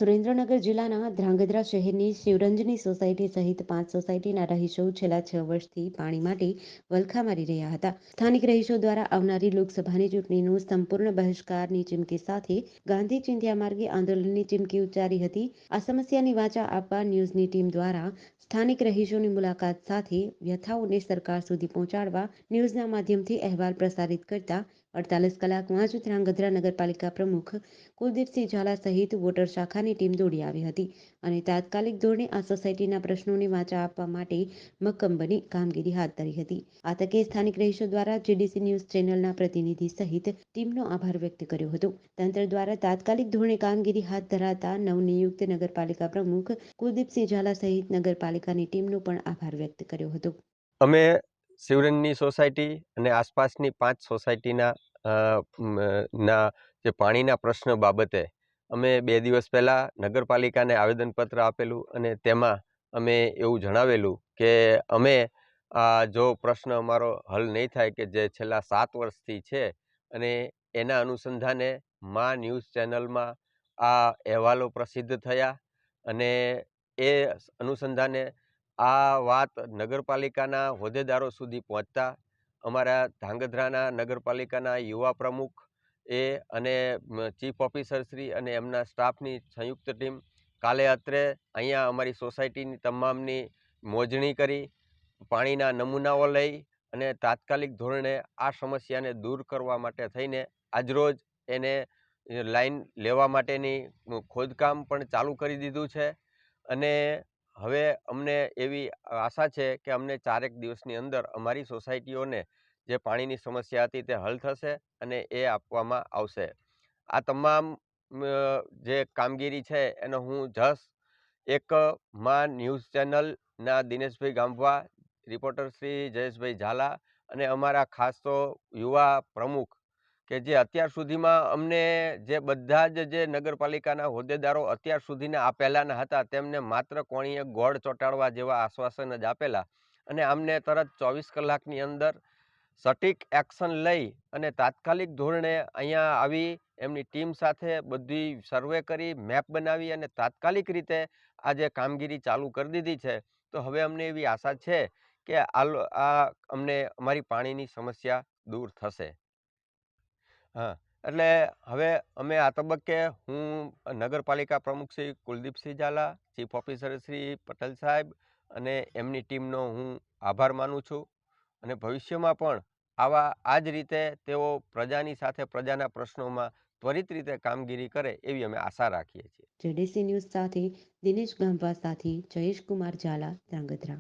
સુરેન્દ્રનગર જિલ્લાના ધ્રાંગધ્રા શહેરની શિવરંજની સોસાયટી સહિત 5 સોસાયટીના રહીશો છેલ્લા 6 વર્ષથી પાણી માટે વલખા મારી રહ્યા હતા. સ્થાનિક રહીશો દ્વારા આવનારી લોકસભાની ચૂંટણીનું સંપૂર્ણ બહિષ્કારની ચીમકી સાથે ગાંધી ચિંધ્યા માર્ગે આંદોલનની ચીમકી ઉચ્ચારી હતી. આ સમસ્યાની વાચા આપવા ન્યૂઝની ટીમ દ્વારા સ્થાનિક રહીશોની મુલાકાત સાથે વ્યથાઓને સરકાર સુધી પહોંચાડવા ન્યૂઝના માધ્યમથી અહેવાલ પ્રસારિત કરતા 48 કલાકમાં જ ધ્રાંગધ્રા નગરપાલિકા પ્રમુખ કુલદીપસિંહ ઝાલા સહિત વોટર શાખાની ટીમ દોડી આવી હતી અને તાત્કાલિક ધોરણે આ સોસાયટીના પ્રશ્નોને વાચા આપવા માટે મક્કમ બની કામગીરી હાથ ધરી હતી. આ તકે સ્થાનિક રહીશો દ્વારા જીડીસી ન્યૂઝ ચેનલના પ્રતિનિધિ સહિત ટીમનો આભાર વ્યક્ત કર્યો હતો. તંત્ર દ્વારા તાત્કાલિક ધોરણે કામગીરી હાથ ધરાતા નવનિયુક્ત નગરપાલિકા પ્રમુખ કુલદીપસિંહ ઝાલા સહિત નગરપાલિકાની ટીમનો પણ આભાર વ્યક્ત કર્યો હતો. અમે શિવરંજની સોસાયટી અને આસપાસની 5 સોસાયટીના જે પાણીના પ્રશ્ન બાબતે અમે 2 દિવસ પહેલાં નગરપાલિકાને આવેદનપત્ર આપેલું અને તેમાં અમે એવું જણાવેલું કે અમે જો પ્રશ્ન અમારો હલ નહીં થાય કે જે છેલ્લા 7 વર્ષથી છે અને એના અનુસંધાને ન્યૂઝ ચેનલમાં આ અહેવાલો પ્રસિદ્ધ થયા અને એ અનુસંધાને આ વાત નગરપાલિકાના હોદ્દેદારો સુધી પહોંચતા અમારા ધ્રાંગધ્રાના નગરપાલિકાના યુવા પ્રમુખ અને ચીફ ઓફિસર શ્રી અને એમના સ્ટાફની સંયુક્ત ટીમ કાલે અત્રે અહીંયા અમારી સોસાયટીની તમામની મોજણી કરી પાણીના નમૂનાઓ લઈ અને તાત્કાલિક ધોરણે આ સમસ્યાને દૂર કરવા માટે થઈને આજરોજ એને લાઈન લેવા માટેની ખોદકામ પણ ચાલુ કરી દીધું છે અને હવે અમને એવી આશા છે કે અમને 4 દિવસની અંદર અમારી સોસાયટીઓને જે પાણીની સમસ્યા હતી તે હલ થશે અને એ આપવામાં આવશે. આ તમામ જે કામગીરી છે એનો હું એક ન્યૂઝ ચેનલના દિનેશભાઈ ગામવા, રિપોર્ટર શ્રી જયેશભાઈ ઝાલા અને અમારા ખાસ તો યુવા પ્રમુખ કે જે અત્યાર સુધીમાં અમને જે બધા જે નગરપાલિકાના હોદ્દેદારો અત્યાર સુધીના આ પહેલાંના હતા તેમને માત્ર કોણીએ ગોળ ચોંટાડવા જેવા આશ્વાસન જ આપેલા અને આમને તરત 24 કલાકની અંદર સટીક એક્શન લઈ અને તાત્કાલિક ધોરણે અહીંયા આવી એમની ટીમ સાથે બધી સર્વે કરી મેપ બનાવી અને તાત્કાલિક રીતે આ જે કામગીરી ચાલુ કરી દીધી છે. તો હવે અમને એવી આશા છે કે અમને અમારી પાણીની સમસ્યા દૂર થશે. એટલે હવે અમે આ તબક્કે હું નગરપાલિકા પ્રમુખ શ્રી કુલદીપસિંહ ઝાલા, ચીફ ઓફિસર શ્રી પટેલ સાહેબ અને એમની ટીમનો હું આભાર માનું છું અને ભવિષ્યમાં પણ આ જ રીતે તેઓ પ્રજાની સાથે પ્રજાના પ્રશ્નોમાં ત્વરિત રીતે કામગીરી કરે એવી અમે આશા રાખીએ છીએ. જીડીસી ન્યૂઝ સાથે દિનેશ ગામવા સાથે જયેશ કુમાર ઝાલા, ધ્રાંગધ્રા.